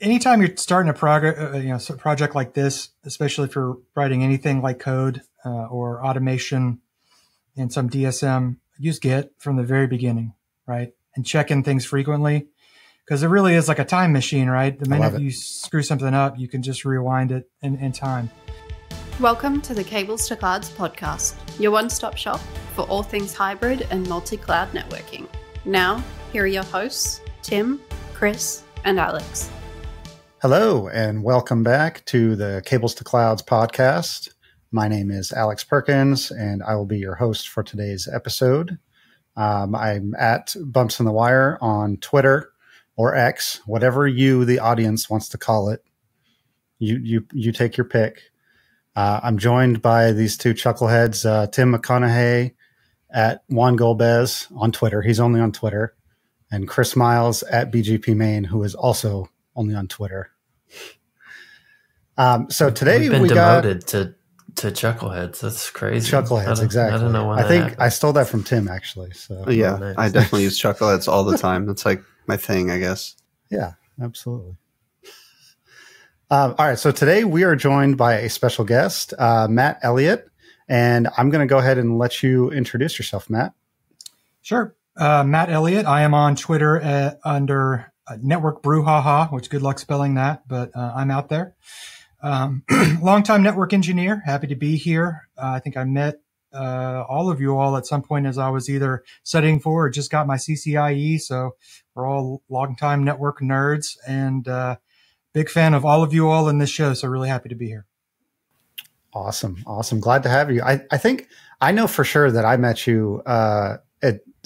anytime you're starting a project like this, especially if you're writing anything like code or automation in some DSM, use Git from the very beginning, right? And check in things frequently, because it really is like a time machine, right? The minute you screw something up, you can just rewind it in time. Welcome to the Cables to Clouds podcast, your one-stop shop for all things hybrid and multi-cloud networking. Now, here are your hosts, Tim, Chris, and Alex. Hello, and welcome back to the Cables to Clouds podcast. My name is Alex Perkins, and I will be your host for today's episode. I'm at Bumps in the Wire on Twitter or X, whatever you, the audience, wants to call it. You take your pick. I'm joined by these two chuckleheads, Tim McConaughey at Juan Golbez on Twitter. He's only on Twitter. And Chris Miles at BGP Main, who is also only on Twitter. So today we've been demoted to chuckleheads. That's crazy. Chuckleheads, exactly. I don't know why. I think I stole that from Tim, actually. So yeah, nice. I definitely use chuckleheads all the time. That's like my thing, I guess. Yeah, absolutely. All right, so today we are joined by a special guest, Matt Elliott, and I'm going to go ahead and let you introduce yourself, Matt. Sure. Matt Elliott. I am on Twitter under Network Brouhaha, which good luck spelling that, but I'm out there. Longtime network engineer. Happy to be here. I think I met all of you all at some point as I was either studying for or just got my CCIE. So we're all longtime network nerds, and big fan of all of you all in this show. So really happy to be here. Awesome. Glad to have you. I think I know for sure that I met you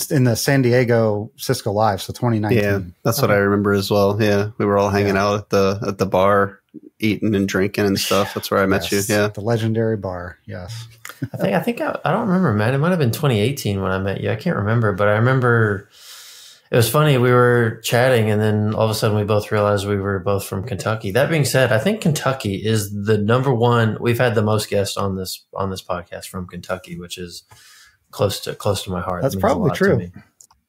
in the San Diego Cisco Live, so 2019. Yeah, that's what I remember as well. Yeah, we were all hanging out at the bar, eating and drinking and stuff. That's where I met you. Yeah, the legendary bar. Yes. I think I don't remember, man. It might have been 2018 when I met you. I can't remember, but I remember it was funny. We were chatting, and then all of a sudden we both realized we were both from Kentucky. That being said, I think Kentucky is the number one. We've had the most guests on this podcast from Kentucky, which is close to my heart. That's probably true.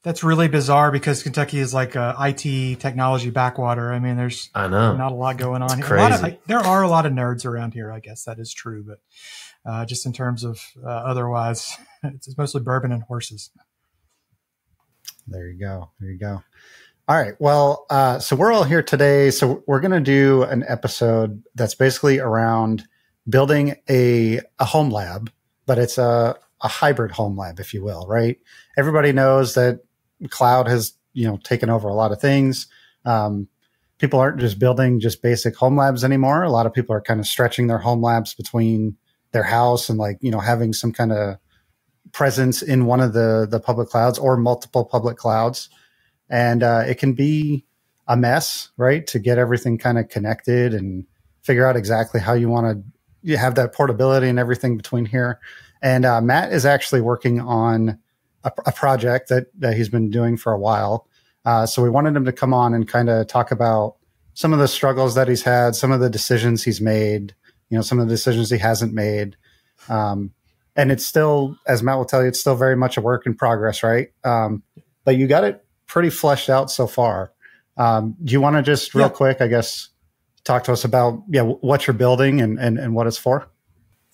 That's really bizarre because Kentucky is like a IT technology backwater. I mean, there's not a lot going on here. Crazy. There are a lot of nerds around here. I guess that is true, but just in terms of otherwise, it's mostly bourbon and horses. There you go. All right. Well, so we're all here today. So we're going to do an episode that's basically around building a home lab, but it's a hybrid home lab, if you will, right? Everybody knows that cloud has, taken over a lot of things. People aren't just building just basic home labs anymore. A lot of people are kind of stretching their home labs between their house and having some kind of presence in one of the public clouds or multiple public clouds. And it can be a mess, right? To get everything kind of connected and figure out exactly how you want to have that portability and everything between here. And Matt is actually working on a project that he's been doing for a while. So we wanted him to come on and kind of talk about some of the struggles that he's had, some of the decisions he's made, some of the decisions he hasn't made. And it's still, as Matt will tell you, it's still very much a work in progress, right? But you got it pretty fleshed out so far. Do you want to just real quick, I guess, talk to us about what you're building and what it's for?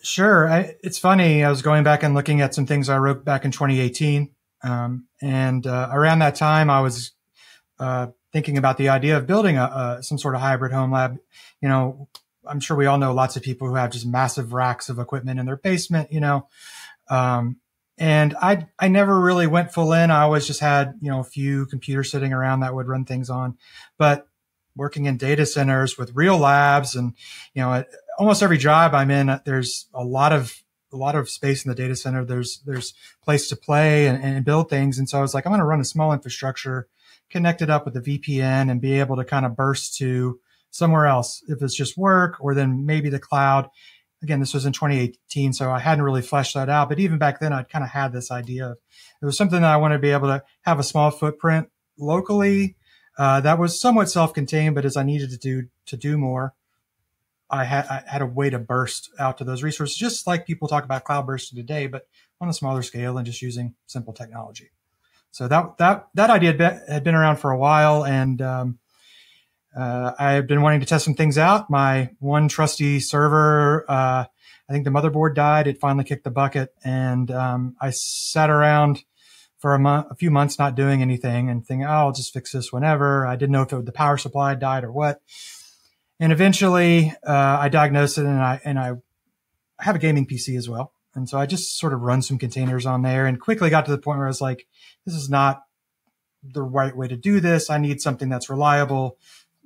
Sure. It's funny. I was going back and looking at some things I wrote back in 2018. And around that time, I was thinking about the idea of building some sort of hybrid home lab. I'm sure we all know lots of people who have just massive racks of equipment in their basement, and I never really went full in. I always just had, a few computers sitting around that would run things on. But working in data centers with real labs and, almost every job I'm in, there's a lot of space in the data center. There's place to play and build things. And so I was like, I'm going to run a small infrastructure, connect it up with a VPN and be able to kind of burst to somewhere else if it's just work, or then maybe the cloud. Again, this was in 2018, so I hadn't really fleshed that out. But even back then, I'd kind of had this idea of it was something that I wanted to be able to have a small footprint locally that was somewhat self-contained. But as I needed to do more, I had a way to burst out to those resources, just like people talk about cloud bursting today, but on a smaller scale and just using simple technology. So that idea had been around for a while, and I had been wanting to test some things out. My one trusty server, I think the motherboard died. It finally kicked the bucket, and I sat around for a few months not doing anything and thinking, oh, I'll just fix this whenever. I didn't know if the power supply died or what. And eventually, I diagnosed it, and I have a gaming PC as well. And so I just sort of run some containers on there and quickly got to the point where I was like, this is not the right way to do this. I need something that's reliable.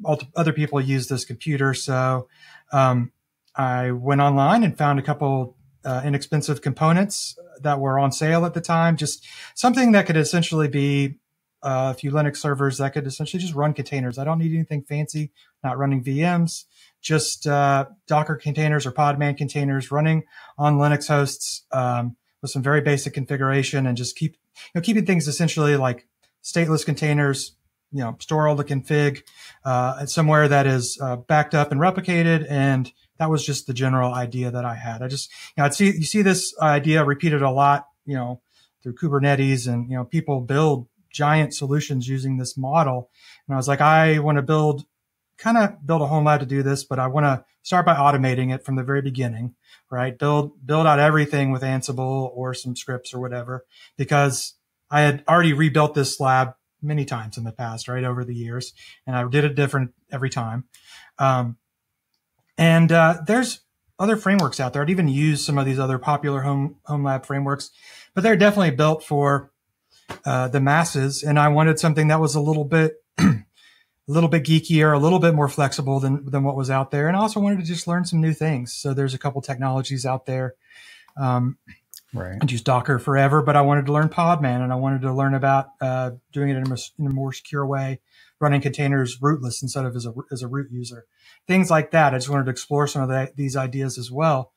Other people use this computer. So I went online and found a couple inexpensive components that were on sale at the time. Just something that could essentially be a few Linux servers that could essentially just run containers. I don't need anything fancy, not running VMs, just Docker containers or Podman containers running on Linux hosts with some very basic configuration, and just keeping things essentially like stateless containers, store all the config somewhere that is backed up and replicated. And that was just the general idea that I had. I just, you see this idea repeated a lot, through Kubernetes, and, people build giant solutions using this model. And I was like, I want to build a home lab to do this, but I want to start by automating it from the very beginning, right? Build out everything with Ansible or some scripts or whatever, because I had already rebuilt this lab many times in the past, right, over the years, and I did it different every time. And there's other frameworks out there. I'd even used some of these other popular home lab frameworks, but they're definitely built for the masses. And I wanted something that was a little bit geekier, a little bit more flexible than what was out there. And I also wanted to just learn some new things. So there's a couple technologies out there. Right. I'd used Docker forever, but I wanted to learn Podman, and I wanted to learn about doing it in a more secure way, running containers rootless instead of as a root user, things like that. I just wanted to explore some of these ideas as well,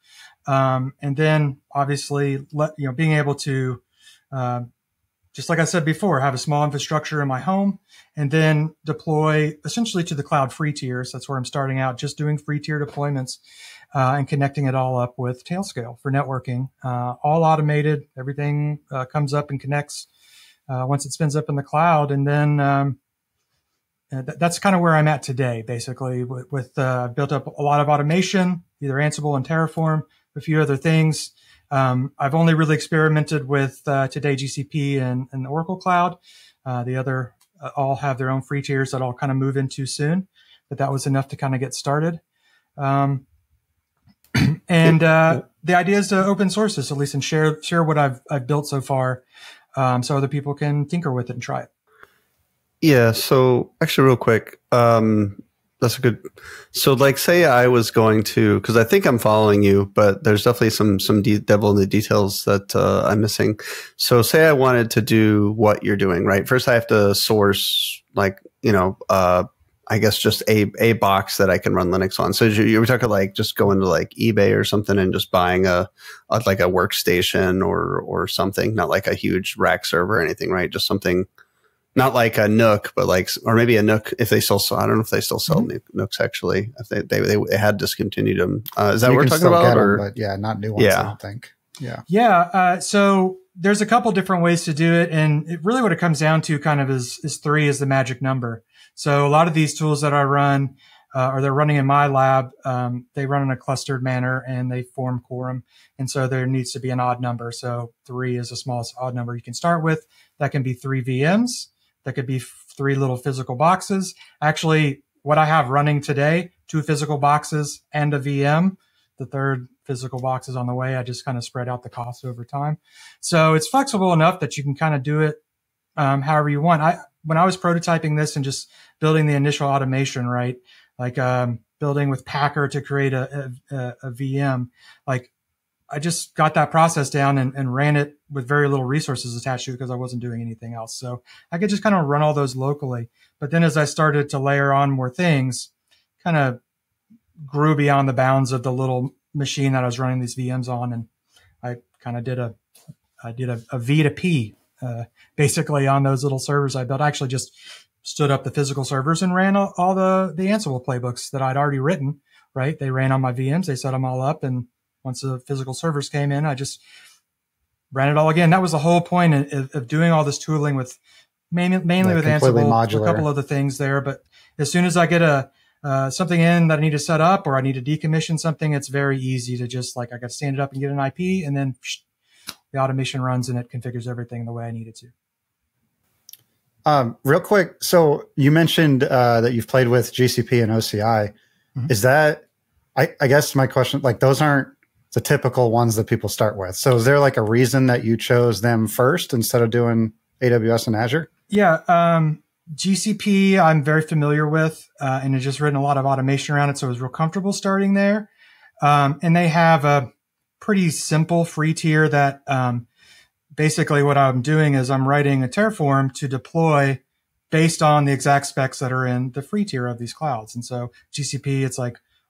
and then obviously being able to just like I said before, have a small infrastructure in my home and then deploy essentially to the cloud free tiers. That's where I'm starting out, just doing free tier deployments and connecting it all up with Tailscale for networking. All automated. Everything comes up and connects once it spins up in the cloud. And then that's kind of where I'm at today, basically, with built up a lot of automation, either Ansible and Terraform, a few other things. I've only really experimented with today GCP and the Oracle Cloud. The other all have their own free tiers that I'll kind of move into soon, but that was enough to kind of get started. And the idea is to open source this at least and share what I've built so far, so other people can tinker with it and try it. Yeah. So actually, real quick, that's a good. So, like, say I was going to, because I think I'm following you, but there's definitely some devil in the details that I'm missing. So, say I wanted to do what you're doing, right? First, I have to source, like, I guess just a box that I can run Linux on. So you were talking like just going to like eBay or something and just buying a workstation or something, not like a huge rack server or anything, right? Just something. Not like a Nook, but like, or maybe a Nook if they still sell. I don't know if they still sell Nooks actually. If they had discontinued them. Is that what we're talking about? Them, but yeah, not new ones. Yeah. I don't think. Yeah. Yeah. So there's a couple different ways to do it, and really what it comes down to kind of is 3 is the magic number. So a lot of these tools that I run, or they're running in my lab, they run in a clustered manner and they form quorum, and so there needs to be an odd number. So 3 is the smallest odd number you can start with. That can be 3 VMs. That could be 3 little physical boxes. Actually, what I have running today, 2 physical boxes and a VM. The 3rd physical box is on the way. I just kind of spread out the cost over time. So it's flexible enough that you can kind of do it however you want. When I was prototyping this and just building the initial automation, right, like building with Packer to create a VM, like I just got that process down and ran it with very little resources attached to it because I wasn't doing anything else. So I could just kind of run all those locally. But then as I started to layer on more things, kind of grew beyond the bounds of the little machine that I was running these VMs on. And I kind of did a V to P, basically on those little servers I built. I actually just stood up the physical servers and ran all the Ansible playbooks that I'd already written, right? They ran on my VMs. They set them all up, and once the physical servers came in, I just ran it all again. That was the whole point of doing all this tooling with mainly with completely Ansible, modular. a couple other things there. But as soon as I get something in that I need to set up or I need to decommission something, it's very easy to just I got to stand it up and get an IP, and then the automation runs and it configures everything the way I need it to. Real quick, so you mentioned that you've played with GCP and OCI. Mm-hmm. Is that, I guess my question, those aren't the typical ones that people start with. So is there a reason that you chose them first instead of doing AWS and Azure? Yeah. GCP I'm very familiar with, and I've just written a lot of automation around it. So I was real comfortable starting there. And they have a pretty simple free tier that, basically what I'm doing is I'm writing a Terraform to deploy based on the exact specs that are in the free tier of these clouds. And so GCP, it's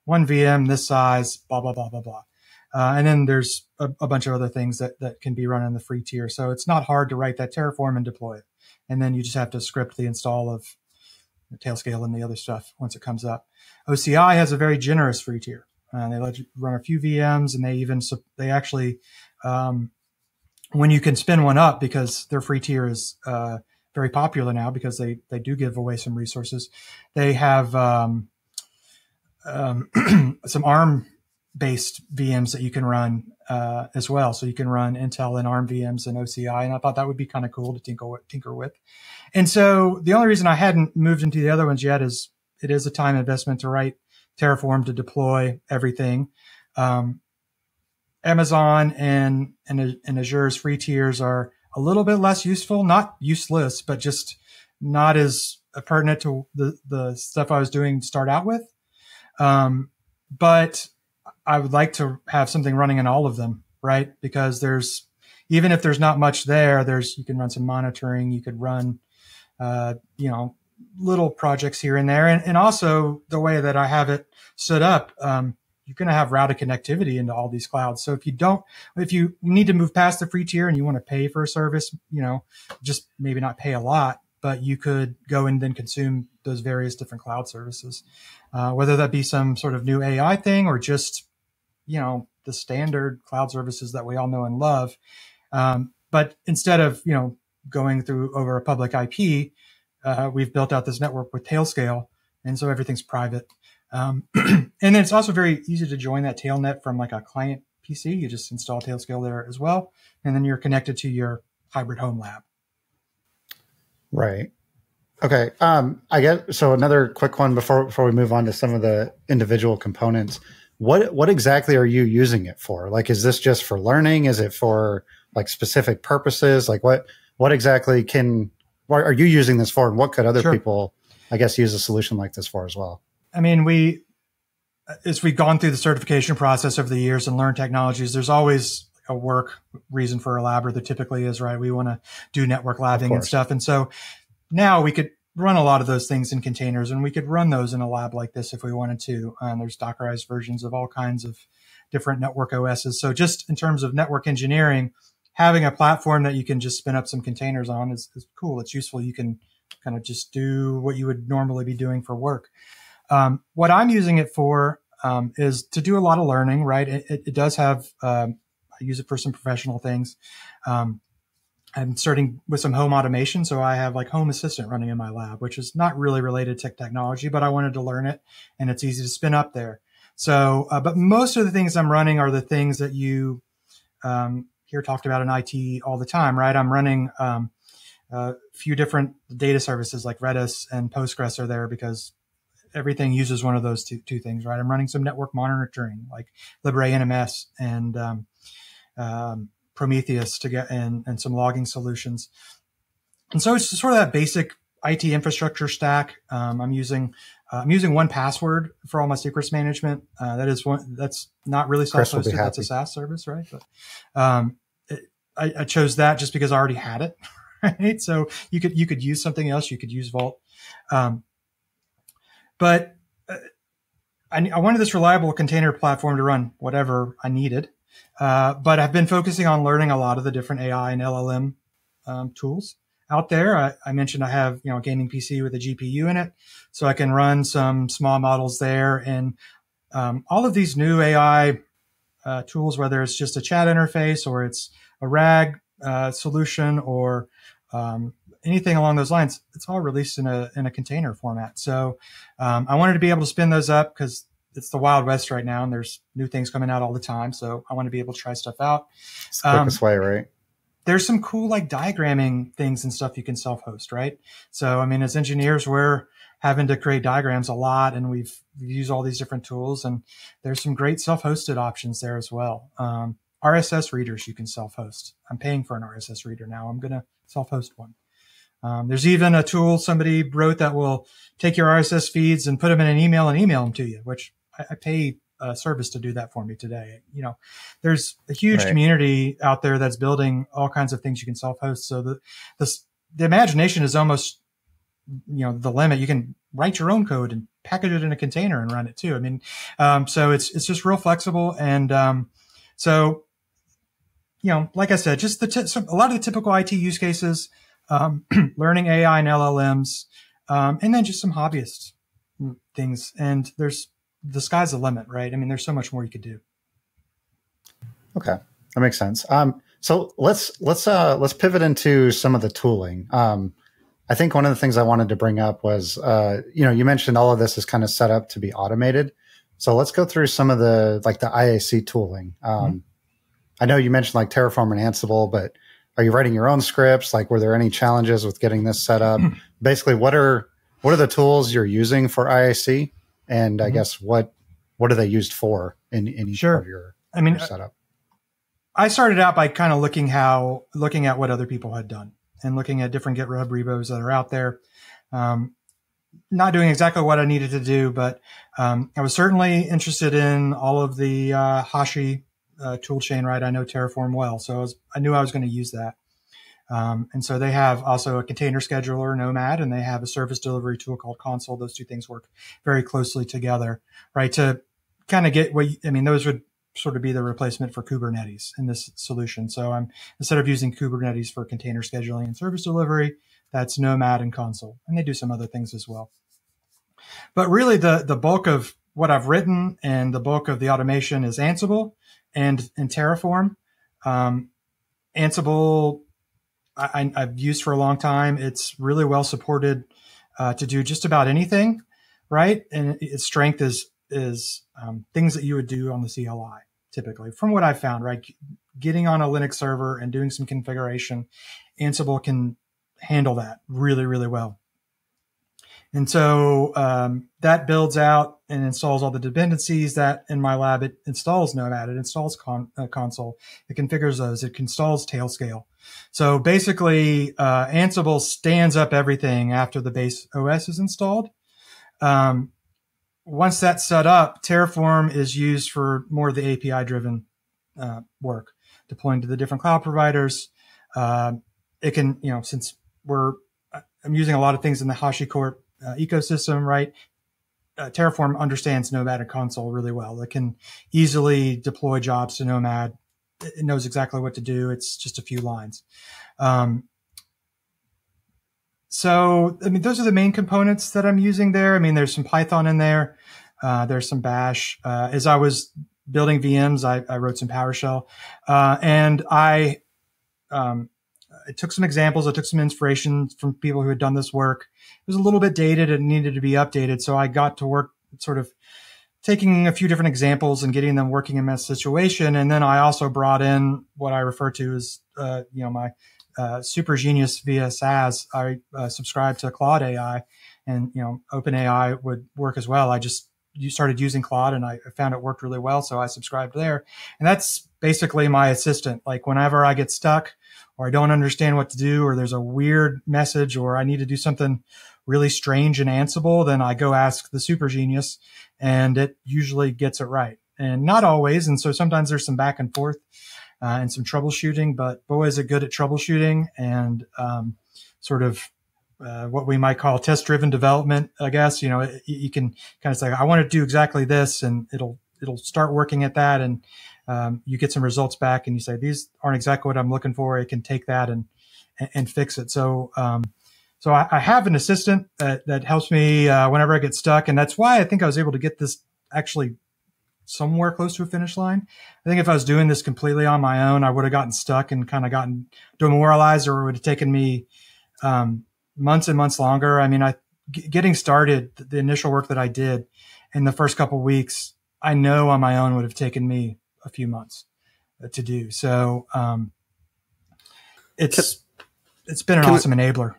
one VM, this size, blah, blah, blah, blah, blah. And then there's a bunch of other things that can be run in the free tier. So it's not hard to write that Terraform and deploy it. And then you just have to script the install of the Tailscale and the other stuff once it comes up. OCI has a very generous free tier. They let you run a few VMs, and they actually, when you can spin one up, because their free tier is very popular now because they do give away some resources. They have some ARM-based VMs that you can run as well. So you can run Intel and ARM VMs and OCI, and I thought that would be kind of cool to tinker with. And so the only reason I hadn't moved into the other ones yet is it is a time investment to write Terraform to deploy everything. Amazon and Azure's free tiers are a little bit less useful, not useless, but just not as pertinent to the stuff I was doing to start out with. But I would like to have something running in all of them, right? Because even if there's not much there, you can run some monitoring, you could run, little projects here and there. And also the way that I have it set up, you're going to have routed connectivity into all these clouds. So if you need to move past the free tier and you want to pay for a service, just maybe not pay a lot, but you could go and then consume those various different cloud services, whether that be some sort of new AI thing or just, the standard cloud services that we all know and love. But instead of, going through over a public IP, we've built out this network with Tailscale. And so everything's private. And then it's also very easy to join that tailnet from a client PC. You just install Tailscale there as well. And then you're connected to your hybrid home lab. Right. Okay. I guess, so another quick one before we move on to some of the individual components. What exactly are you using it for? Is this just for learning? Is it for specific purposes? What exactly what are you using this for? And what could other people, I guess, use a solution like this for as well? I mean, as we've gone through the certification process over the years and learned technologies, there's always a work reason for a lab, or there typically is, right? We want to do network labbing and stuff. And so now we could run a lot of those things in containers, and we could run those in a lab like this if we wanted to. There's Dockerized versions of all kinds of different network OSs. So just in terms of network engineering, having a platform that you can just spin up some containers on is cool. It's useful. You can kind of just do what you would normally be doing for work. What I'm using it for is to do a lot of learning, right? It does have, I use it for some professional things. I'm starting with some home automation. So I have Home Assistant running in my lab, which is not really related to technology, but I wanted to learn it, and it's easy to spin up there. So, but most of the things I'm running are the things that you hear talked about in IT all the time, right? I'm running a few different data services like Redis and Postgres are there because everything uses one of those two things, right? I'm running some network monitoring like LibreNMS and Prometheus to get and some logging solutions. And so it's just sort of that basic IT infrastructure stack. I'm using 1Password for all my secrets management. That's not really self-hosted. That's a SaaS service, right? But I chose that just because I already had it, right? So you could use something else. You could use Vault. But I wanted this reliable container platform to run whatever I needed. But I've been focusing on learning a lot of the different AI and LLM tools out there. I mentioned I have a gaming PC with a GPU in it, so I can run some small models there. And all of these new AI tools, whether it's just a chat interface or it's a RAG solution or anything along those lines, it's all released in a container format. So I wanted to be able to spin those up because it's the Wild West right now, and there's new things coming out all the time. So I want to be able to try stuff out. It's the quickest way, right? There's some cool like diagramming things and stuff you can self-host, right? So, I mean, as engineers, we're having to create diagrams a lot, and we've used all these different tools, and there's some great self-hosted options there as well. RSS readers you can self-host. I'm paying for an RSS reader now. I'm going to self-host one. There's even a tool somebody wrote that will take your RSS feeds and put them in an email and email them to you, which I pay a service to do that for me today. You know, there's a huge community out there that's building all kinds of things you can self-host. So the imagination is almost, you know, the limit. You can write your own code and package it in a container and run it too. I mean, so it's just real flexible. And, so, you know, like I said, just a lot of the typical IT use cases, learning AI and LLMs, and then just some hobbyist things. And the sky's the limit, right? I mean, there's so much more you could do. Okay, that makes sense. So let's pivot into some of the tooling. I think one of the things I wanted to bring up was, you know, you mentioned all of this is kind of set up to be automated. So let's go through some of the IAC tooling. I know you mentioned like Terraform and Ansible, but are you writing your own scripts? Like, were there any challenges with getting this set up? Basically, what are the tools you're using for IAC? And I guess what are they used for in each part of your setup? I started out by kind of looking at what other people had done and looking at different GitHub repos that are out there. Not doing exactly what I needed to do, but I was certainly interested in all of the Hashi tool chain, right? I know Terraform well, so I knew I was going to use that. And so they have also a container scheduler, Nomad, and they have a service delivery tool called Console. Those two things work very closely together, right? To kind of get those would sort of be the replacement for Kubernetes in this solution. So instead of using Kubernetes for container scheduling and service delivery, that's Nomad and Console. And they do some other things as well. But really the bulk of what I've written and the bulk of the automation is Ansible and Terraform. Ansible, I've used for a long time. It's really well supported to do just about anything, right? And its strength is things that you would do on the CLI, typically, from what I've found, right? Getting on a Linux server and doing some configuration, Ansible can handle that really, really well. And so that builds out and installs all the dependencies that in my lab, it installs Nomad, it installs Console, it configures those, it installs Tailscale. So basically, Ansible stands up everything after the base OS is installed. Once that's set up, Terraform is used for more of the API-driven work, deploying to the different cloud providers. It can, you know, since I'm using a lot of things in the HashiCorp ecosystem, right? Terraform understands Nomad and Console really well. It can easily deploy jobs to Nomad. It knows exactly what to do. It's just a few lines. So, I mean, those are the main components that I'm using there. I mean, there's some Python in there. There's some Bash. As I was building VMs, I wrote some PowerShell. And I took some examples. I took some inspiration from people who had done this work. It was a little bit dated and needed to be updated. So I got to work sort of taking a few different examples and getting them working in that situation. And then I also brought in what I refer to as, my super genius via SaaS. I subscribed to Claude AI, and, OpenAI would work as well. You started using Claude and I found it worked really well. So I subscribed there, and that's basically my assistant. Like whenever I get stuck or I don't understand what to do, or there's a weird message, or I need to do something really strange in Ansible, then I go ask the super genius, and it usually gets it right. And not always. And so sometimes there's some back and forth and some troubleshooting, but boy, is it good at troubleshooting and what we might call test-driven development, I guess. You can kind of say, I want to do exactly this, and it'll start working at that. And you get some results back and you say, these aren't exactly what I'm looking for. It can take that and fix it. So I have an assistant that helps me whenever I get stuck. And that's why I think I was able to get this actually somewhere close to a finish line. I think if I was doing this completely on my own, I would have gotten stuck and kind of gotten demoralized, or it would have taken me months and months longer. I mean, getting started, the initial work that I did in the first couple of weeks, I know on my own would have taken me a few months to do. So it's been an awesome enabler.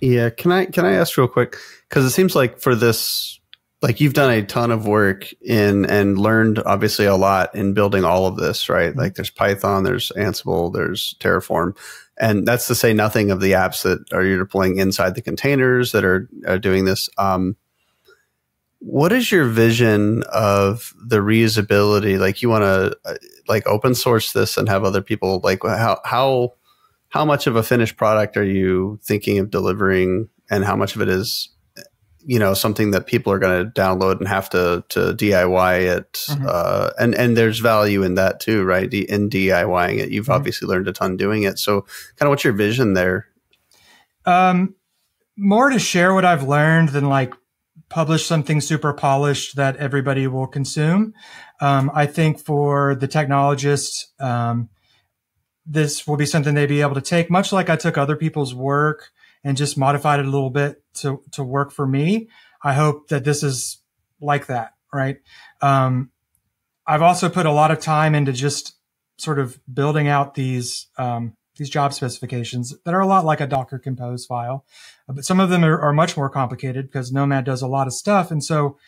Yeah. Can I ask real quick? Because it seems like for this, like you've done a ton of work and learned obviously a lot in building all of this, right? Like there's Python, there's Ansible, there's Terraform. And that's to say nothing of the apps that are you deploying inside the containers that are doing this. What is your vision of the reusability? Like you want to like open source this and have other people like how much of a finished product are you thinking of delivering, and how much of it is, you know, something that people are going to download and have to DIY it? And there's value in that too, right? In DIYing it, you've obviously learned a ton doing it. So kind of what's your vision there? More to share what I've learned than like publish something super polished that everybody will consume. I think for the technologists, this will be something they'd be able to take, much like I took other people's work and just modified it a little bit to work for me. I hope that this is like that, right? I've also put a lot of time into just sort of building out these job specifications that are a lot like a Docker Compose file, but some of them are much more complicated because Nomad does a lot of stuff. And so,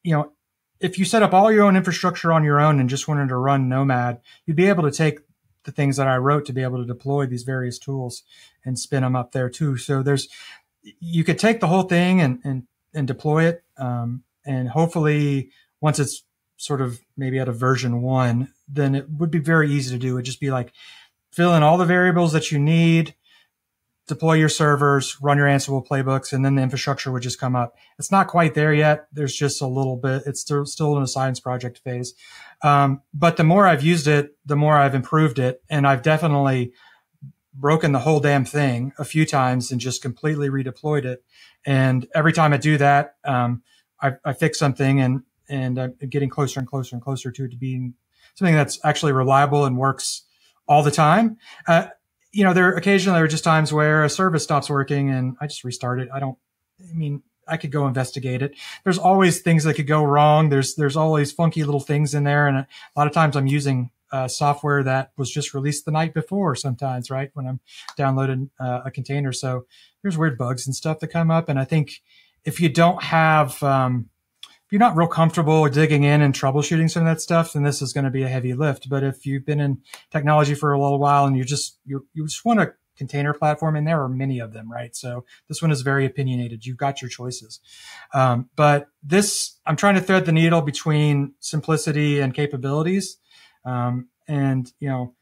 you know, if you set up all your own infrastructure on your own and just wanted to run Nomad, you'd be able to take the things that I wrote to be able to deploy these various tools and spin them up there too. So you could take the whole thing and deploy it. And hopefully once it's sort of maybe at a version 1, then it would be very easy to do. It'd just be like fill in all the variables that you need, deploy your servers, run your Ansible playbooks, and then the infrastructure would just come up. It's not quite there yet. There's just a little bit. It's still in a science project phase. But the more I've used it, the more I've improved it. And I've definitely broken the whole damn thing a few times and just completely redeployed it. And every time I do that, I fix something and I'm getting closer and closer and closer to being something that's actually reliable and works all the time. You know, there are just times where a service stops working and I just restart it. I could go investigate it. There's always things that could go wrong. There's always funky little things in there. And a lot of times I'm using software that was just released the night before sometimes, right? When I'm downloading a container. So there's weird bugs and stuff that come up. And I think if you don't have, if you're not real comfortable digging in and troubleshooting some of that stuff, then this is going to be a heavy lift. But if you've been in technology for a little while and you just want a container platform, and there are many of them, right? So this one is very opinionated. You've got your choices. But this, I'm trying to thread the needle between simplicity and capabilities. And, you know,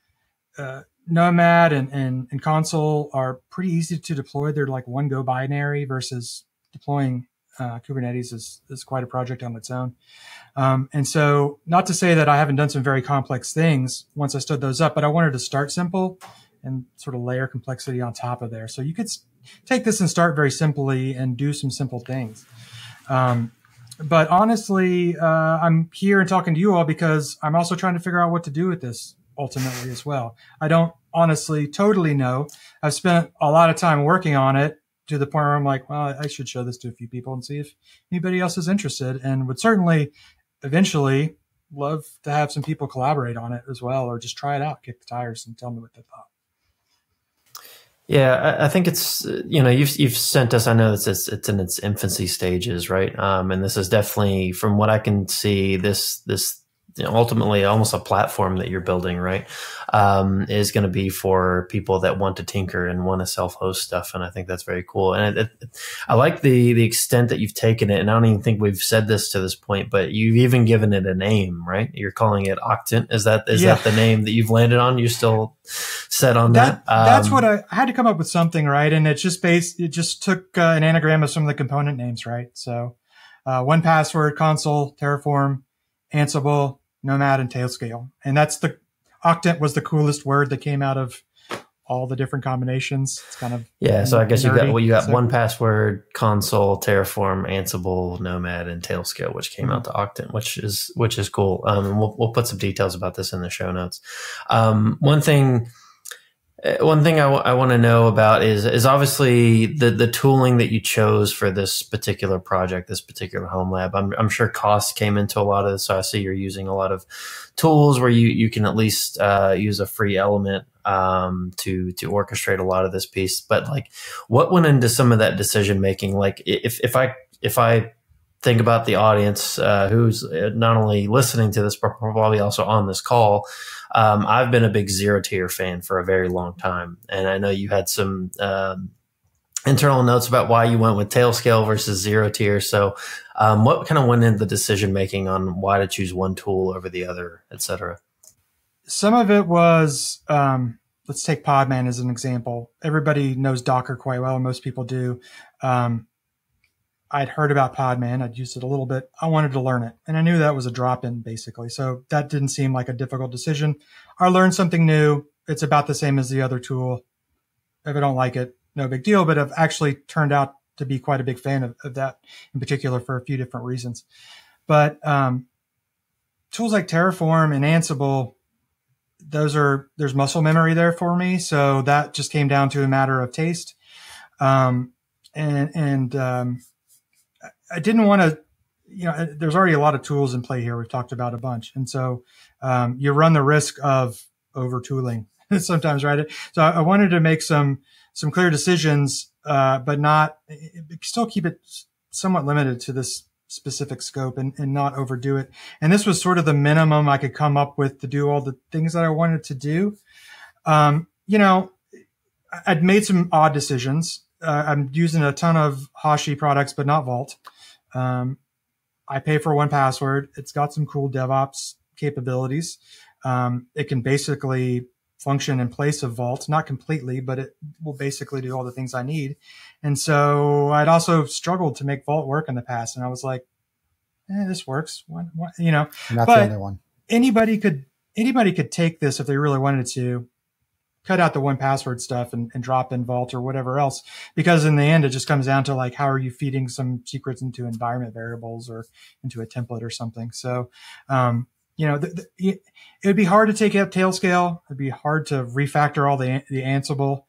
Nomad and Console are pretty easy to deploy. They're like one go binary versus deploying Kubernetes is quite a project on its own. And so not to say that I haven't done some very complex things once I stood those up, but I wanted to start simple and sort of layer complexity on top of there. So you could take this and start very simply and do some simple things. But honestly, I'm here and talking to you all because I'm also trying to figure out what to do with this ultimately as well. I don't honestly totally know. I've spent a lot of time working on it to the point where I'm like, well, I should show this to a few people and see if anybody else is interested, and would certainly eventually love to have some people collaborate on it as well, or just try it out, kick the tires and tell me what they thought. Yeah, I think it's, you know, you've sent us, I know it's in its infancy stages, right? And this is definitely, from what I can see, this you know, ultimately almost a platform that you're building, right? Is going to be for people that want to tinker and want to self-host stuff. And I think that's very cool. And I like the extent that you've taken it. And I don't even think we've said this to this point, but you've even given it a name, right? You're calling it Octant. Is that the name that you've landed on? You still set on that? That's what I had to come up with something, right? And it just took an anagram of some of the component names, right? So 1Password, Console, Terraform, Ansible, Nomad, and Tailscale. And that's the Octant was the coolest word that came out of all the different combinations. It's kind of so I guess you got 1Password, Console, Terraform, Ansible, Nomad, and Tailscale, which came out to Octant, which is cool. And we'll put some details about this in the show notes. One thing, One thing I want to know about is obviously the tooling that you chose for this particular project, this particular home lab. I'm sure cost came into a lot of this. So I see you're using a lot of tools where you can at least use a free element to orchestrate a lot of this piece. But like, what went into some of that decision making? Like, if I think about the audience who's not only listening to this, but probably also on this call. I've been a big zero tier fan for a very long time. And I know you had some internal notes about why you went with Tailscale versus zero tier. So what kind of went into the decision making on why to choose one tool over the other, et cetera? Some of it was, let's take Podman as an example. Everybody knows Docker quite well. Most people do. I'd heard about Podman. I'd used it a little bit. I wanted to learn it. And I knew that was a drop-in, basically. So that didn't seem like a difficult decision. I learned something new. It's about the same as the other tool. If I don't like it, no big deal. But I've actually turned out to be quite a big fan of that in particular for a few different reasons. But tools like Terraform and Ansible, there's muscle memory there for me. So that just came down to a matter of taste. I didn't want to, there's already a lot of tools in play here. We've talked about a bunch. And so you run the risk of over tooling sometimes, right? So I wanted to make some clear decisions, but still keep it somewhat limited to this specific scope and not overdo it. And this was sort of the minimum I could come up with to do all the things that I wanted to do. I'd made some odd decisions. I'm using a ton of Hashi products, but not Vault. I pay for 1Password. It's got some cool DevOps capabilities. It can basically function in place of Vault, not completely, but it will basically do all the things I need. And so I'd also struggled to make Vault work in the past. And I was like, this works. What, You're not but the only one. Anybody could take this if they really wanted to, cut out the 1Password stuff and drop in Vault or whatever else, because in the end, it just comes down to like, how are you feeding some secrets into environment variables or into a template or something? So, it would be hard to take out Tailscale. It'd be hard to refactor all the Ansible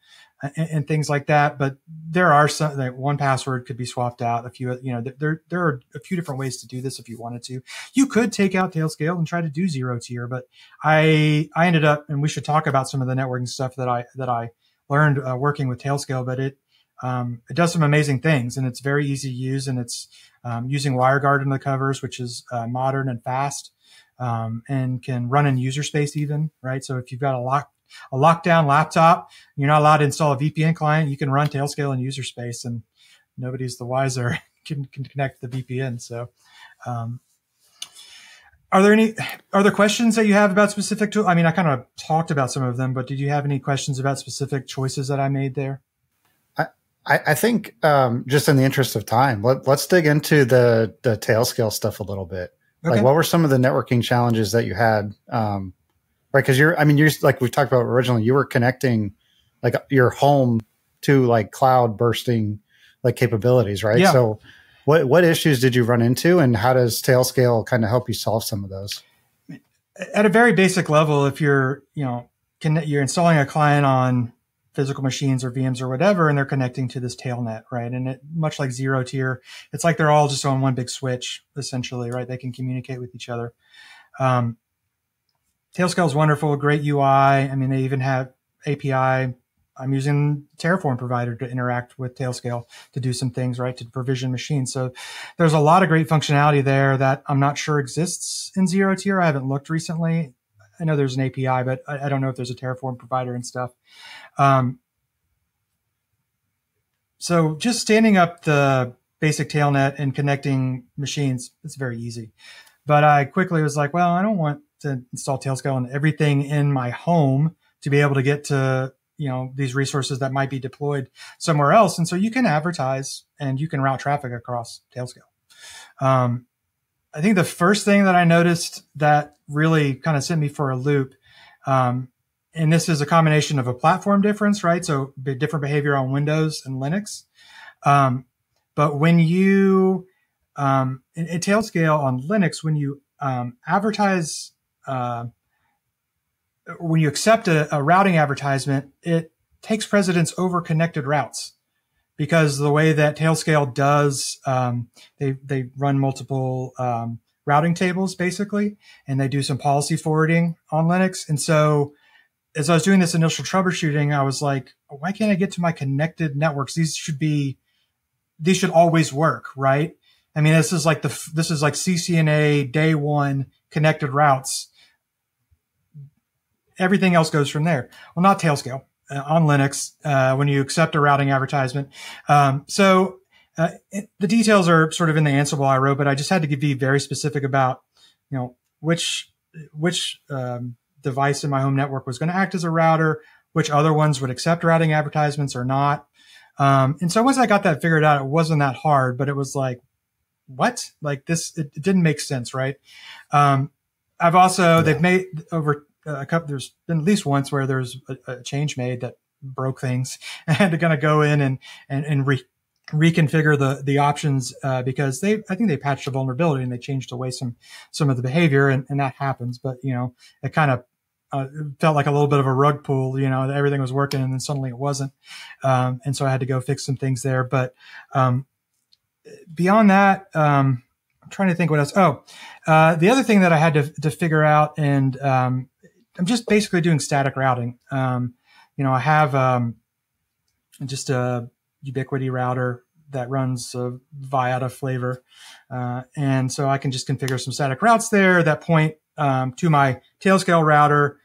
and things like that. But there are some, like 1Password could be swapped out. There are a few different ways to do this if you wanted to. You could take out Tailscale and try to do zero tier, but I ended up, and we should talk about some of the networking stuff that I learned working with Tailscale, but it does some amazing things, and it's very easy to use, and it's using WireGuard in the covers, which is modern and fast, and can run in user space even, right? So if you've got a lockdown laptop, you're not allowed to install a VPN client, you can run Tailscale in user space and nobody's the wiser, can connect the VPN. So, are there questions that you have about specific tools? I mean, I kind of talked about some of them, but did you have any questions about specific choices that I made there? I think, just in the interest of time, let's dig into the Tailscale stuff a little bit. Okay. Like, what were some of the networking challenges that you had? Right. Because you're like we talked about originally, you were connecting like your home to like cloud bursting like capabilities, right? Yeah. So what issues did you run into, and how does Tailscale kind of help you solve some of those? At a very basic level, if you're installing a client on physical machines or VMs or whatever, and they're connecting to this tailnet, right? And much like zero tier, it's like they're all just on one big switch, essentially, right? They can communicate with each other. Tailscale is wonderful, great UI. I mean, they even have API. I'm using Terraform provider to interact with Tailscale to do some things, right, to provision machines. So there's a lot of great functionality there that I'm not sure exists in zero tier. I haven't looked recently. I know there's an API, but I don't know if there's a Terraform provider and stuff. So just standing up the basic tailnet and connecting machines, it's very easy. But I quickly was like, well, I don't want to install Tailscale on everything in my home to be able to get to, these resources that might be deployed somewhere else. And so you can advertise and you can route traffic across Tailscale. I think the first thing that I noticed that really kind of sent me for a loop, and this is a combination of a platform difference, right? So different behavior on Windows and Linux. But when you, in Tailscale on Linux, when you advertise when you accept a routing advertisement, it takes precedence over connected routes, because the way that Tailscale does, they run multiple routing tables basically, and they do some policy forwarding on Linux. And so as I was doing this initial troubleshooting, I was like, why can't I get to my connected networks? These should always work, right? I mean, this is like CCNA day one connected routes. Everything else goes from there. Well, not Tailscale on Linux when you accept a routing advertisement. The details are sort of in the Ansible I wrote, but I just had to be very specific about, which device in my home network was going to act as a router, which other ones would accept routing advertisements or not. And so once I got that figured out, it wasn't that hard, but it was like, what? Like this, it didn't make sense, right? I've also, they've made over a couple, there's been at least once where there's a change made that broke things, and they're going to go in and reconfigure the options, because I think they patched a vulnerability and they changed away some of the behavior, and that happens. But, it kind of, felt like a little bit of a rug pull, that everything was working and then suddenly it wasn't. And so I had to go fix some things there. But, beyond that, I'm trying to think what else. The other thing that I had to figure out, and, I'm just basically doing static routing. I have, just a Ubiquity router that runs via flavor. And so I can just configure some static routes there that point, to my Tailscale router,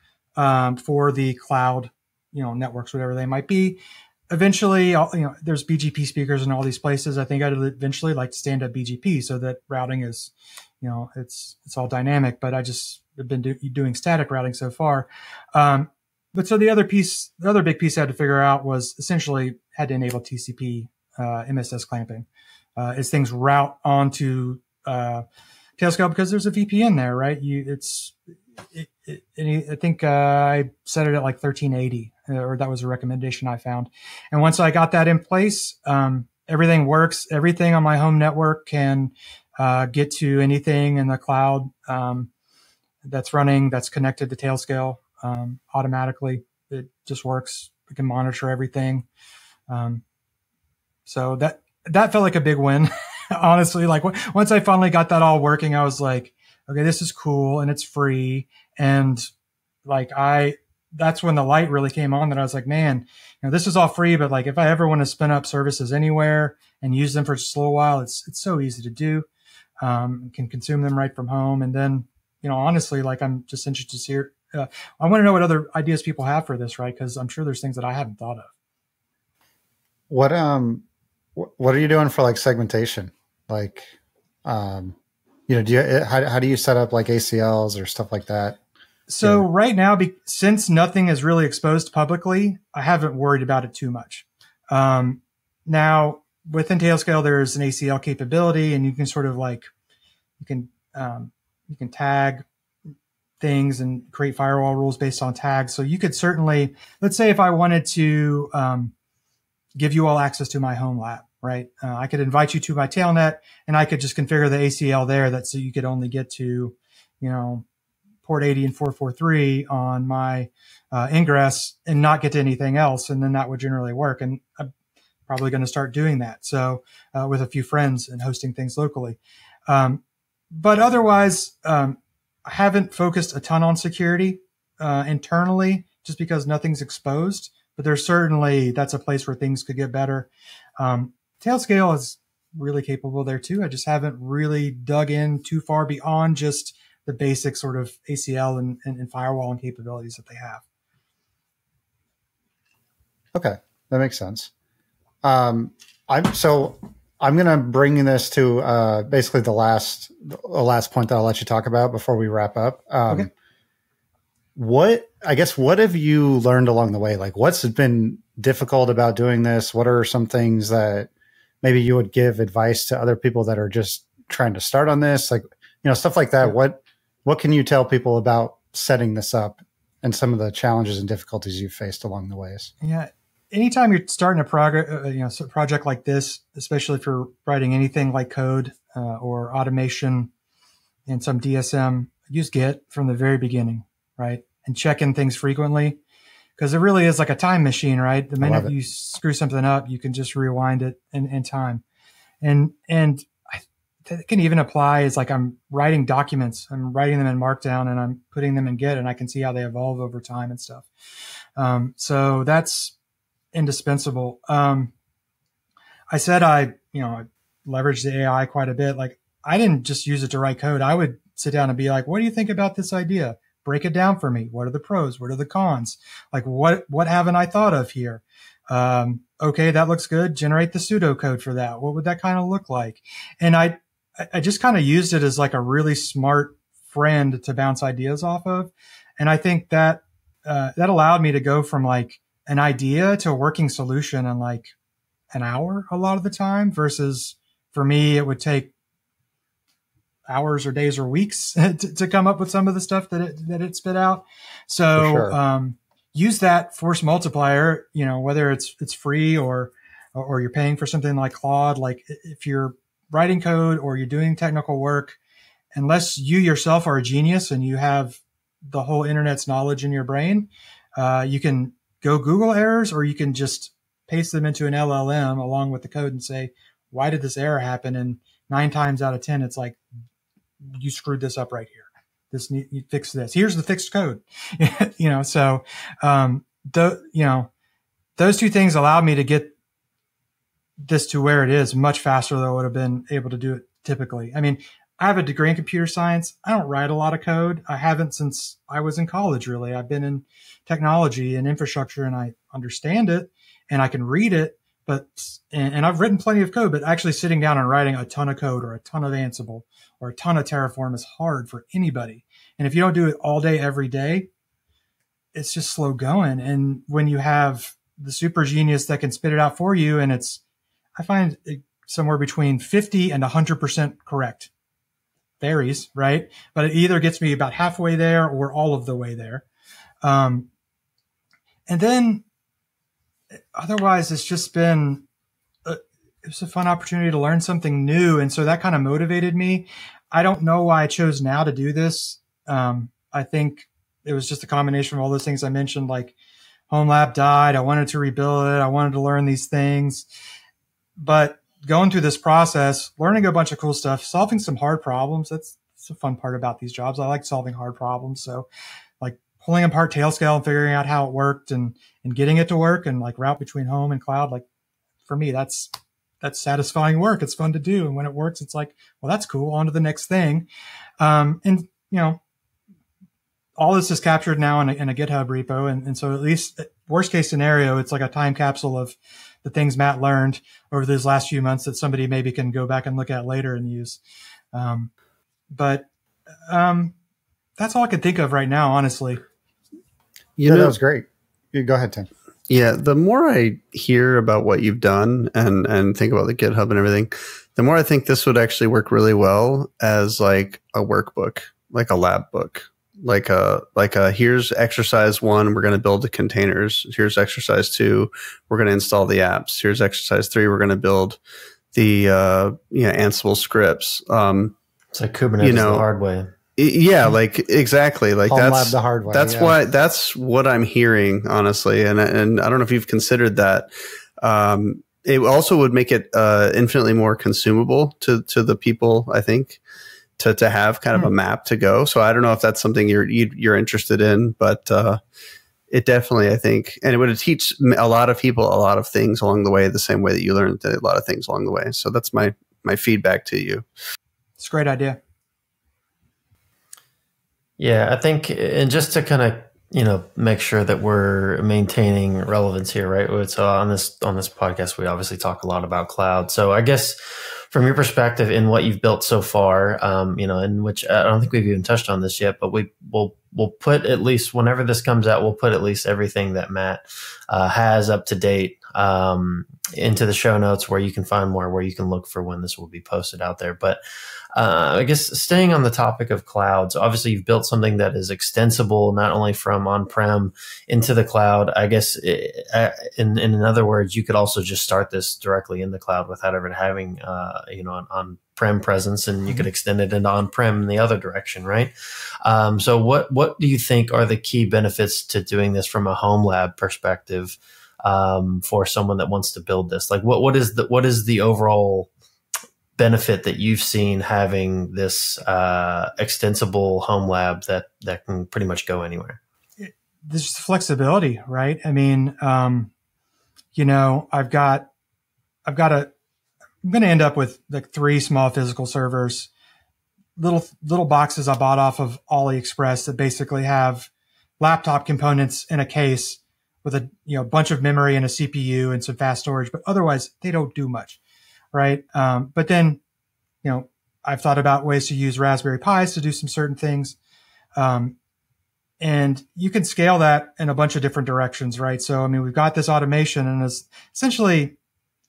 for the cloud, networks, whatever they might be. Eventually, there's BGP speakers in all these places. I think I'd eventually like to stand up BGP so that routing is, it's all dynamic, but I just have been doing static routing so far. But so the other big piece I had to figure out was essentially had to enable TCP, MSS clamping, as things route onto, Tailscale, because there's a VPN there, right? I think I set it at like 1380, or that was a recommendation I found. And once I got that in place, everything works. Everything on my home network can get to anything in the cloud that's connected to Tailscale automatically. It just works. We can monitor everything. So that felt like a big win. Honestly, like once I finally got that all working, I was like, okay, this is cool and it's free. And like that's when the light really came on, that I was like, man, this is all free, but like if I ever want to spin up services anywhere and use them for just a little while, it's so easy to do. Can consume them right from home. And then, honestly, like I'm just interested to hear, I want to know what other ideas people have for this, right? Because I'm sure there's things that I haven't thought of. What are you doing for like segmentation? Like, how do you set up like ACLs or stuff like that? So right now, since nothing is really exposed publicly, I haven't worried about it too much. Now within Tailscale, there's an ACL capability, and you can sort of like, you can tag things and create firewall rules based on tags. So you could certainly, let's say if I wanted to, give you all access to my home lab, right? I could invite you to my tailnet, and I could just configure the ACL there so you could only get to, port 80 and 443 on my ingress and not get to anything else. And then that would generally work. And I'm probably going to start doing that. So with a few friends and hosting things locally. But otherwise, I haven't focused a ton on security internally, just because nothing's exposed. But there's certainly, that's a place where things could get better. Tailscale is really capable there too. I just haven't really dug in too far beyond just the basic sort of ACL and firewalling capabilities that they have. Okay, that makes sense. I'm going to bring this to basically the last point that I'll let you talk about before we wrap up. Okay. What have you learned along the way? Like, what's been difficult about doing this? What are some things that maybe you would give advice to other people that are just trying to start on this? Like, stuff like that. Yeah. What can you tell people about setting this up and some of the challenges and difficulties you've faced along the ways? Yeah. Anytime you're starting a project like this, especially if you're writing anything like code or automation in some DSM, use Git from the very beginning, right? and check in things frequently, because it really is like a time machine, right? The minute you screw something up, you can just rewind it in time. And it can even apply as like I'm writing documents, I'm writing them in Markdown and I'm putting them in Git, and I can see how they evolve over time and stuff. So that's indispensable. I said I leveraged the AI quite a bit. Like, I didn't just use it to write code. I would sit down and be like, what do you think about this idea? Break it down for me. What are the pros? What are the cons? Like, what haven't I thought of here? Okay, that looks good. Generate the pseudocode for that. What would that kind of look like? And I just kind of used it as like a really smart friend to bounce ideas off of. And I think that that allowed me to go from like an idea to a working solution in like an hour a lot of the time, versus for me, it would take hours or days or weeks to come up with some of the stuff that it spit out. So, sure. Use that force multiplier, whether it's free or you're paying for something like Claude. Like, if you're writing code or you're doing technical work, unless you yourself are a genius and you have the whole internet's knowledge in your brain, you can go Google errors, or you can just paste them into an LLM along with the code and say, why did this error happen? And 9 times out of 10, it's like, you screwed this up right here. You fix this. Here's the fixed code. So, those two things allowed me to get this to where it is much faster than I would have been able to do it typically. I mean, I have a degree in computer science. I don't write a lot of code. I haven't since I was in college, really. I've been in technology and infrastructure, and I understand it and I can read it, and I've written plenty of code, but actually sitting down and writing a ton of code or a ton of Ansible or a ton of Terraform is hard for anybody. And if you don't do it all day, every day, it's just slow going. And when you have the super genius that can spit it out for you, and I find it somewhere between 50 and 100% correct. Varies, right? But it either gets me about halfway there or all of the way there. And then otherwise, it's just been, it was a fun opportunity to learn something new. And so that kind of motivated me. I don't know why I chose now to do this. I think it was just a combination of all those things I mentioned, like home lab died. I wanted to rebuild it. I wanted to learn these things, but going through this process, learning a bunch of cool stuff, solving some hard problems. That's a fun part about these jobs. I like solving hard problems. So like pulling apart Tailscale and figuring out how it worked and getting it to work, and like route between home and cloud. Like, for me, that's satisfying work. It's fun to do. And when it works, it's like, well, that's cool. On to the next thing. And all this is captured now in a GitHub repo. And so at least worst case scenario, it's like a time capsule of the things Matt learned over these last few months that somebody maybe can go back and look at later and use. But that's all I can think of right now, honestly. That was great. You go ahead, Tim. Yeah, the more I hear about what you've done and think about the GitHub and everything, the more I think this would actually work really well as like a workbook, like a lab book. Like a here's exercise 1, we're going to build the containers. Here's exercise 2, we're going to install the apps. Here's exercise 3, we're going to build the Ansible scripts. It's like Kubernetes the hard way. Yeah, like exactly. Like home lab the hard way. That's what I'm hearing, honestly. And I don't know if you've considered that. It also would make it infinitely more consumable to the people, I think. To have kind of a map to go. So I don't know if that's something you're interested in, but it definitely, I think, and it would teach a lot of people a lot of things along the way, the same way that you learned a lot of things along the way. So that's my feedback to you. It's a great idea. Yeah, I think, and just to kind of make sure that we're maintaining relevance here, right? So on this podcast, we obviously talk a lot about cloud. So I guess from your perspective in what you've built so far, in which I don't think we've even touched on this yet, but we'll put at least, whenever this comes out, we'll put at least everything that Matt has up to date into the show notes where you can find more, where you can look for when this will be posted out there. But I guess staying on the topic of clouds, obviously you've built something that is extensible, not only from on-prem into the cloud. I guess in other words, you could also just start this directly in the cloud without ever having, an on-prem presence, and you could extend it into on-prem in the other direction, right? So what do you think are the key benefits to doing this from a home lab perspective, for someone that wants to build this? Like what is the overall benefit that you've seen having this extensible home lab that can pretty much go anywhere? There's just flexibility, right? I mean, I'm going to end up with like 3 small physical servers, little boxes I bought off of AliExpress that basically have laptop components in a case with a bunch of memory and a CPU and some fast storage, but otherwise they don't do much, right? But then, I've thought about ways to use Raspberry Pis to do some certain things. And you can scale that in a bunch of different directions, right? So, I mean, we've got this automation, and essentially,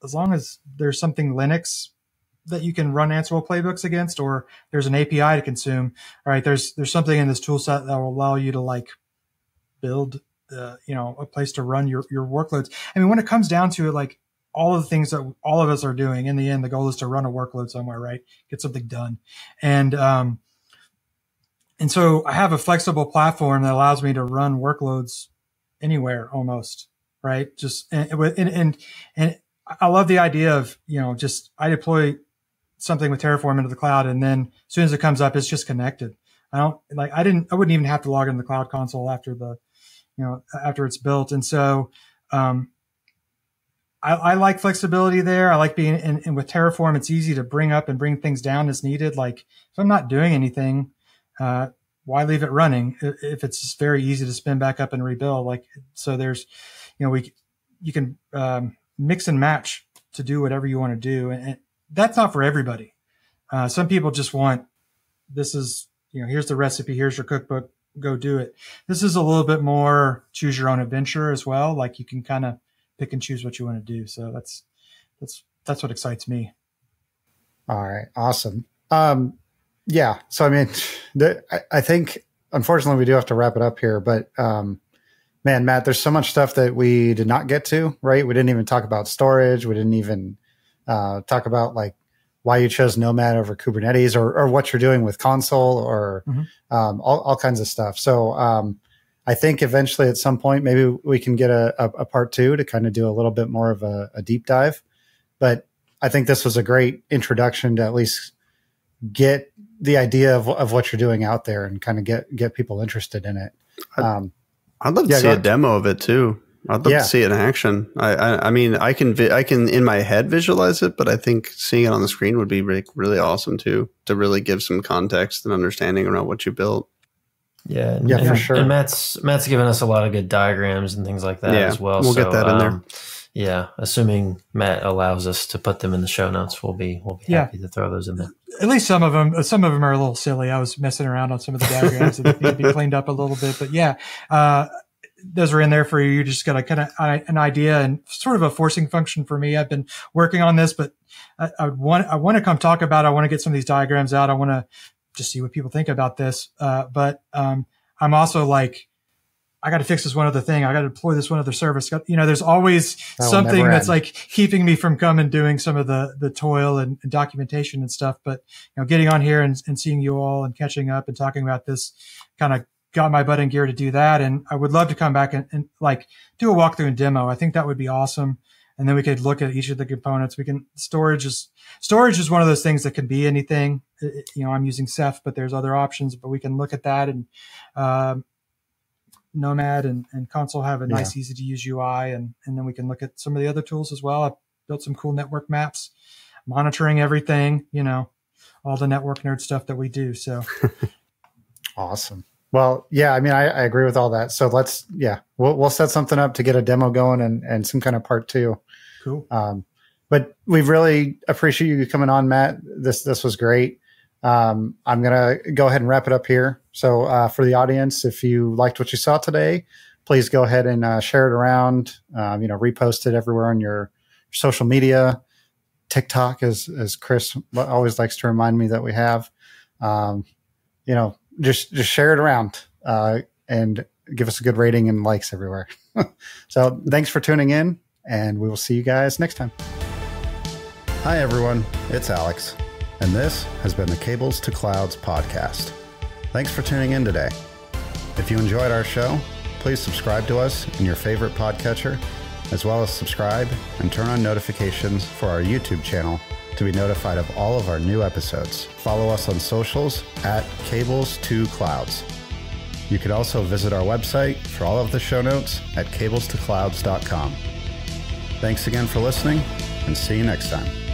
as long as there's something Linux that you can run Ansible playbooks against, or there's an API to consume, all right, there's something in this tool set that will allow you to like build, a place to run your workloads. I mean, when it comes down to it, like all of the things that all of us are doing, in the end, the goal is to run a workload somewhere, right? Get something done. And so I have a flexible platform that allows me to run workloads anywhere almost, right? And I love the idea of, I deploy something with Terraform into the cloud, and then as soon as it comes up, it's just connected. I wouldn't even have to log into the cloud console after it's built. And so, I like flexibility there. I like being, and with Terraform, it's easy to bring up and bring things down as needed. Like if I'm not doing anything, why leave it running if it's just very easy to spin back up and rebuild? Like, so there's, you can, mix and match to do whatever you want to do. And that's not for everybody. Some people just want, this is, here's the recipe, here's your cookbook, go do it. This is a little bit more choose your own adventure as well. Like you can kind of pick and choose what you want to do. So that's what excites me. All right. Awesome. Yeah. So, I mean, I think unfortunately we do have to wrap it up here, but, man, Matt, there's so much stuff that we did not get to, right? We didn't even talk about storage. We didn't even talk about like why you chose Nomad over Kubernetes, or what you're doing with console, or all kinds of stuff. So I think eventually at some point, maybe we can get a part 2 to kind of do a little bit more of a deep dive. But I think this was a great introduction to at least get the idea of what you're doing out there and kind of get people interested in it. I'd love to see a demo of it too. I'd love to see it in action. I mean, I can in my head visualize it, but I think seeing it on the screen would be really, really awesome too, to really give some context and understanding around what you built. Yeah, for sure. And Matt's given us a lot of good diagrams and things like that as well. We'll get that in there. Yeah, assuming Matt allows us to put them in the show notes, we'll be happy to throw those in there. At least some of them are a little silly. I was messing around on some of the diagrams that need to be cleaned up a little bit, but yeah, those are in there for you. You just got a kind of an idea and sort of a forcing function for me. I've been working on this, but I want to come talk about it. I want to get some of these diagrams out. I want to just see what people think about this. But I'm also like, I got to fix this one other thing. I got to deploy this one other service. There's always something that's like keeping me from doing some of the toil and documentation and stuff. But, getting on here and seeing you all and catching up and talking about this kind of got my butt in gear to do that. And I would love to come back and like do a walkthrough and demo. I think that would be awesome. And then we could look at each of the components. Storage is one of those things that can be anything. I'm using Ceph, but there's other options, but we can look at that. And, Nomad and console have a nice, easy to use UI. And then we can look at some of the other tools as well. I built some cool network maps, monitoring everything, all the network nerd stuff that we do. So awesome. Well, yeah, I mean, I agree with all that. So we'll set something up to get a demo going and some kind of part 2. Cool. But we really appreciate you coming on, Matt. This was great. I'm going to go ahead and wrap it up here. So for the audience, if you liked what you saw today, please go ahead and share it around. Repost it everywhere on your social media. TikTok, as Chris always likes to remind me that we have. Just share it around and give us a good rating and likes everywhere. So thanks for tuning in, and we will see you guys next time. Hi, everyone. It's Alex, and this has been the Cables to Clouds podcast. Thanks for tuning in today. If you enjoyed our show, please subscribe to us in your favorite podcatcher, as well as subscribe and turn on notifications for our YouTube channel to be notified of all of our new episodes. Follow us on socials at Cables2Clouds. You can also visit our website for all of the show notes at cablestoclouds.com. Thanks again for listening, and see you next time.